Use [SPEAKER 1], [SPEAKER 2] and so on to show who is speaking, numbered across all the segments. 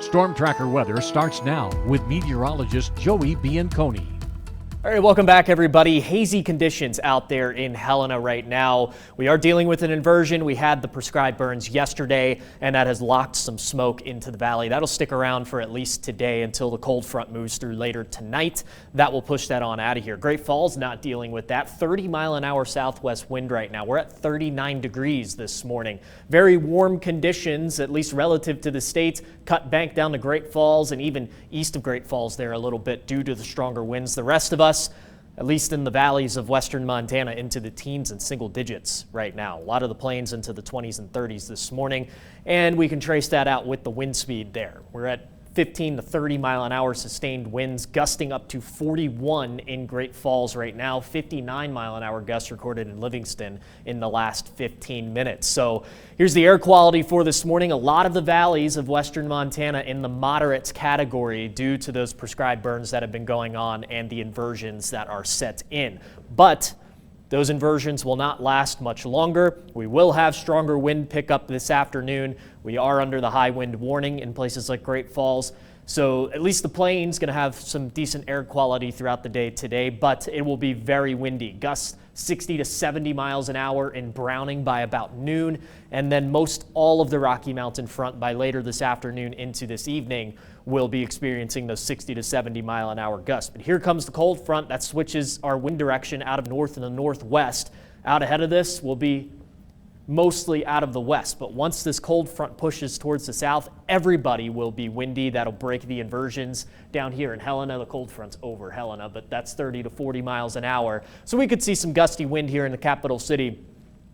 [SPEAKER 1] Storm Tracker weather starts now with meteorologist Joey Bianconi.
[SPEAKER 2] All right, welcome back, everybody. Hazy conditions out there in Helena right now. We are dealing with an inversion. We had the prescribed burns yesterday, and that has locked some smoke into the valley. That'll stick around for at least today until the cold front moves through later tonight. That will push that on out of here. Great Falls not dealing with that. 30-mile-an-hour southwest wind right now. We're at 39 degrees this morning. Very warm conditions, at least relative to the state. Cut bank down to Great Falls and even east of Great Falls there a little bit due to the stronger winds. The rest of us, at least in the valleys of western Montana, into the teens and single digits right now. A lot of the plains into the 20s and 30s this morning, and we can trace that out with the wind speed there. We're at 15 to 30 mile an hour sustained winds, gusting up to 41 in Great Falls right now. 59 mile an hour gusts recorded in Livingston in the last 15 minutes. So here's the air quality for this morning. A lot of the valleys of western Montana in the moderates category due to those prescribed burns that have been going on and the inversions that are set in. But those inversions will not last much longer. We will have stronger wind pickup this afternoon. We are under the high wind warning in places like Great Falls. So at least the plains going to have some decent air quality throughout the day today, but it will be very windy. Gusts 60 to 70 miles an hour in Browning by about noon, and then most all of the Rocky Mountain front by later this afternoon into this evening will be experiencing those 60 to 70 mile an hour gusts. But here comes the cold front that switches our wind direction out of north and the northwest. Out ahead of this will be mostly out of the west, but once this cold front pushes towards the south, everybody will be windy. That'll break the inversions down here in Helena. The cold front's over Helena, but that's 30 to 40 miles an hour. So we could see some gusty wind here in the capital city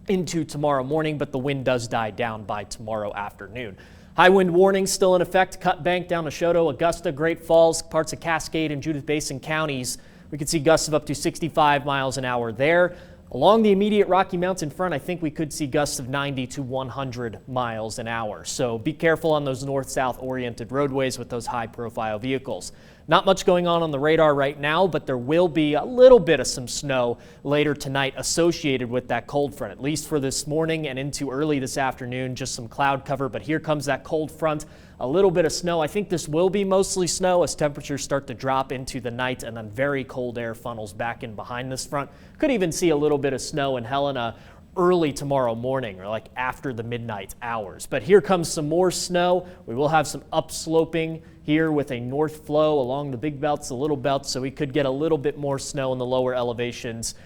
[SPEAKER 2] into tomorrow morning, but the wind does die down by tomorrow afternoon. High wind warning still in effect. Cut bank down to Choteau, Augusta, Great Falls, parts of Cascade and Judith Basin counties. We could see gusts of up to 65 miles an hour there. Along the immediate Rocky Mountain front, I think we could see gusts of 90 to 100 miles an hour. So be careful on those north-south oriented roadways with those high-profile vehicles. Not much going on the radar right now, but there will be a little bit of some snow later tonight associated with that cold front, at least for this morning and into early this afternoon. Just some cloud cover, but here comes that cold front. A little bit of snow. I think this will be mostly snow as temperatures start to drop into the night, and then very cold air funnels back in behind this front. Could even see a little bit of snow in Helena early tomorrow morning, or like after the midnight hours. But here comes some more snow. We will have some upsloping here with a north flow along the big belts, the little belts, so we could get a little bit more snow in the lower elevations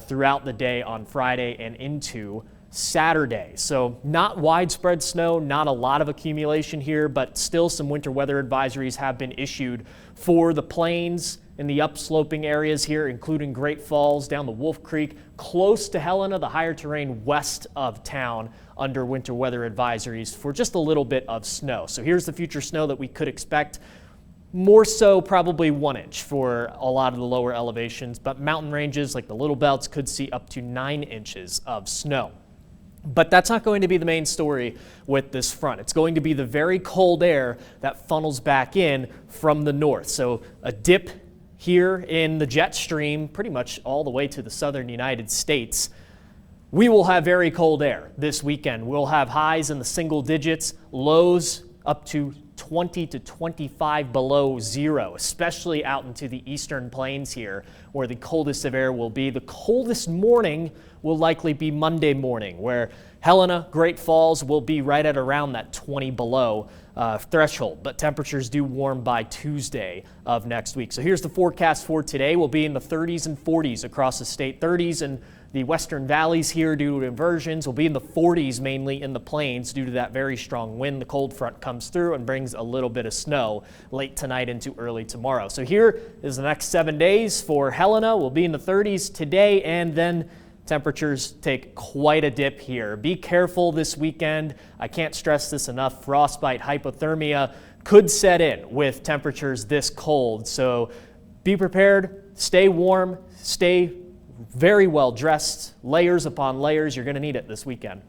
[SPEAKER 2] throughout the day on Friday and into Saturday. So not widespread snow, not a lot of accumulation here, but still some winter weather advisories have been issued for the plains in the upsloping areas here, including Great Falls, down the Wolf Creek, close to Helena, the higher terrain west of town under winter weather advisories for just a little bit of snow. So here's the future snow that we could expect. More so probably 1 inch for a lot of the lower elevations, but mountain ranges like the Little Belts could see up to 9 inches of snow. But that's not going to be the main story with this front. It's going to be the very cold air that funnels back in from the north. So a dip here in the jet stream pretty much all the way to the southern United States. We will have very cold air this weekend. We'll have highs in the single digits, lows up to 20 to 25 below zero, especially out into the eastern plains here where the coldest of air will be. The coldest morning will likely be Monday morning, where Helena, Great Falls will be right at around that 20 below threshold, but temperatures do warm by Tuesday of next week. So here's the forecast for today. We'll be in the 30s and 40s across the state. 30s in the western valleys here due to inversions. We'll be in the 40s mainly in the plains due to that very strong wind. The cold front comes through and brings a little bit of snow late tonight into early tomorrow. So here is the next 7 days for Helena. We'll be in the 30s today, and then temperatures take quite a dip here. Be careful this weekend. I can't stress this enough. Frostbite, hypothermia could set in with temperatures this cold. So be prepared, stay warm, stay very well dressed, layers upon layers. You're going to need it this weekend.